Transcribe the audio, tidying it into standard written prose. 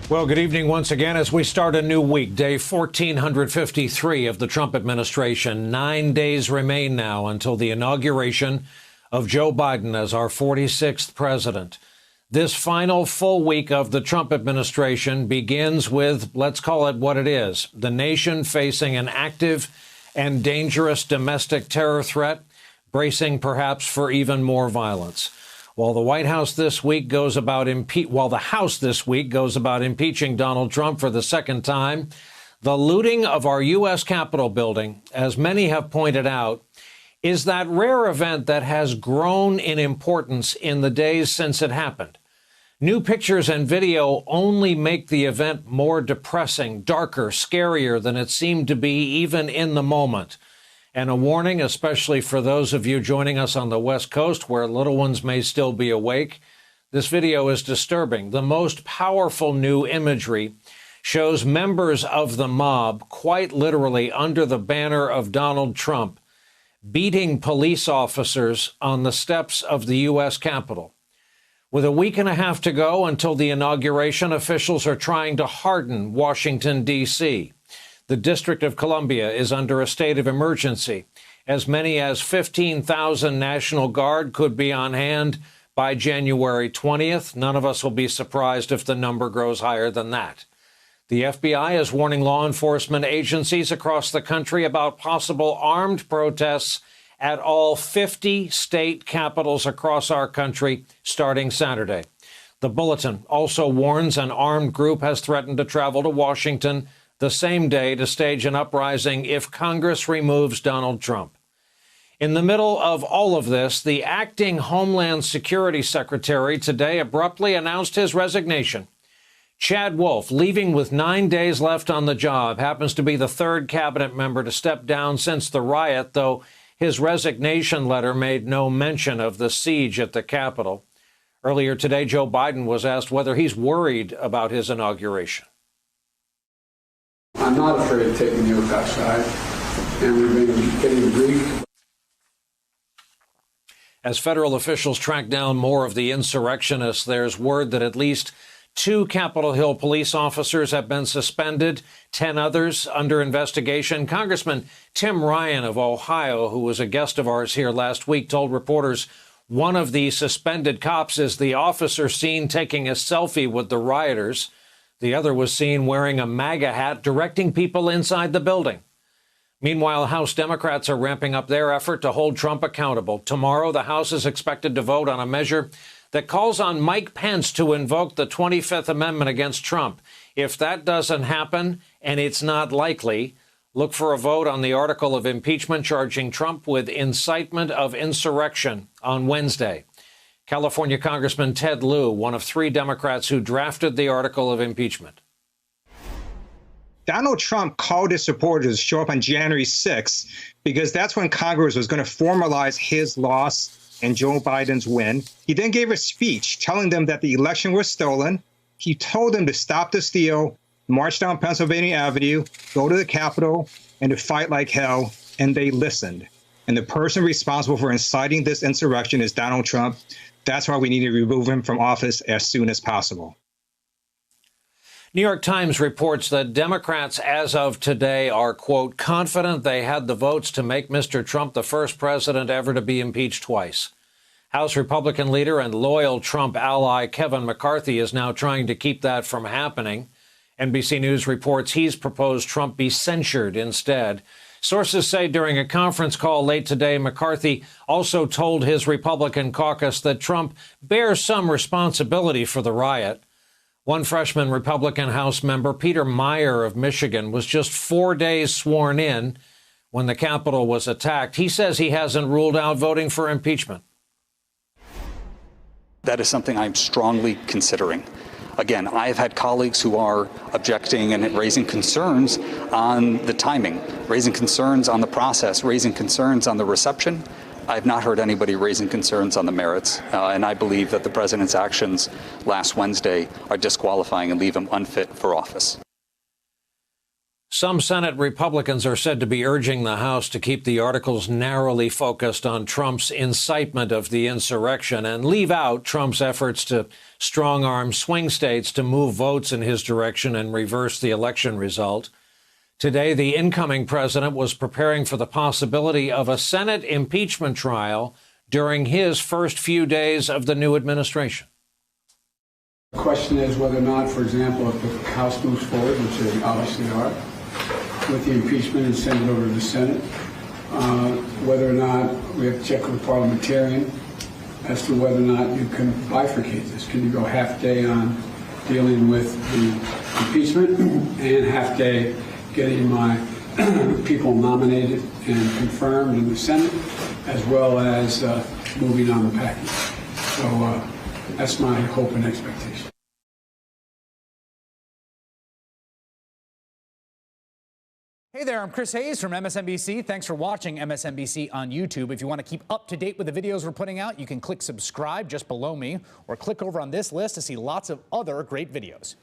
Well, good evening once again as we start a new week, day 1453 of the Trump administration. 9 days remain now until the inauguration of Joe Biden as our 46th president. This final full week of the Trump administration begins with, let's call it what it is, the nation facing an active and dangerous domestic terror threat, bracing perhaps for even more violence. While the House this week goes about impeaching Donald Trump for the second time, the looting of our U.S. Capitol building, as many have pointed out, is that rare event that has grown in importance in the days since it happened. New pictures and video only make the event more depressing, darker, scarier than it seemed to be even in the moment. And a warning, especially for those of you joining us on the West Coast where little ones may still be awake. This video is disturbing. The most powerful new imagery shows members of the mob, quite literally under the banner of Donald Trump, beating police officers on the steps of the U.S. Capitol. With a week and a half to go until the inauguration, officials are trying to harden Washington, D.C. The District of Columbia is under a state of emergency. As many as 15,000 National Guard could be on hand by January 20th. None of us will be surprised if the number grows higher than that. The FBI is warning law enforcement agencies across the country about possible armed protests at all 50 state capitals across our country starting Saturday. The Bulletin also warns an armed group has threatened to travel to Washington the same day to stage an uprising if Congress removes Donald Trump. In the middle of all of this, the acting Homeland Security Secretary today abruptly announced his resignation. Chad Wolf, leaving with 9 days left on the job, happens to be the third cabinet member to step down since the riot, though his resignation letter made no mention of the siege at the Capitol. Earlier today, Joe Biden was asked whether he's worried about his inauguration. I'm not afraid of taking the oath outside, and we've been getting briefed. As federal officials track down more of the insurrectionists, there's word that at least 2 Capitol Hill police officers have been suspended, 10 others under investigation. Congressman Tim Ryan of Ohio, who was a guest of ours here last week, told reporters one of the suspended cops is the officer seen taking a selfie with the rioters. The other was seen wearing a MAGA hat, directing people inside the building. Meanwhile, House Democrats are ramping up their effort to hold Trump accountable. Tomorrow, the House is expected to vote on a measure that calls on Mike Pence to invoke the 25th Amendment against Trump. If that doesn't happen, and it's not likely, look for a vote on the article of impeachment charging Trump with incitement of insurrection on Wednesday. California Congressman Ted Lieu, one of 3 Democrats who drafted the article of impeachment. Donald Trump called his supporters to show up on January 6th because that's when Congress was going to formalize his loss and Joe Biden's win. He then gave a speech telling them that the election was stolen. He told them to stop the steal, march down Pennsylvania Avenue, go to the Capitol, and to fight like hell. And they listened. And the person responsible for inciting this insurrection is Donald Trump. That's why we need to remove him from office as soon as possible. New York Times reports that Democrats as of today are, quote, confident they had the votes to make Mr. Trump the first president ever to be impeached twice. House Republican leader and loyal Trump ally Kevin McCarthy is now trying to keep that from happening. NBC News reports he's proposed Trump be censured instead. Sources say during a conference call late today, McCarthy also told his Republican caucus that Trump bears some responsibility for the riot. One freshman Republican House member, Peter Meyer of Michigan, was just 4 days sworn in when the Capitol was attacked. He says he hasn't ruled out voting for impeachment. That is something I'm strongly considering. Again, I have had colleagues who are objecting and raising concerns on the timing, raising concerns on the process, raising concerns on the reception. I have not heard anybody raising concerns on the merits, and I believe that the president's actions last Wednesday are disqualifying and leave him unfit for office. Some Senate Republicans are said to be urging the House to keep the articles narrowly focused on Trump's incitement of the insurrection and leave out Trump's efforts to strong-arm swing states to move votes in his direction and reverse the election result. Today, the incoming president was preparing for the possibility of a Senate impeachment trial during his first few days of the new administration. The question is whether or not, for example, if the House moves forward, which they obviously are, with the impeachment and send it over to the Senate, whether or not we have to check with the parliamentarian as to whether or not you can bifurcate this. Can you go half day on dealing with the impeachment and half day getting my people nominated and confirmed in the Senate, as well as moving on the package. So that's my hope and expectation. Hey there, I'm Chris Hayes from MSNBC. Thanks for watching MSNBC on YouTube. If you want to keep up to date with the videos we're putting out, you can click subscribe just below me or click over on this list to see lots of other great videos.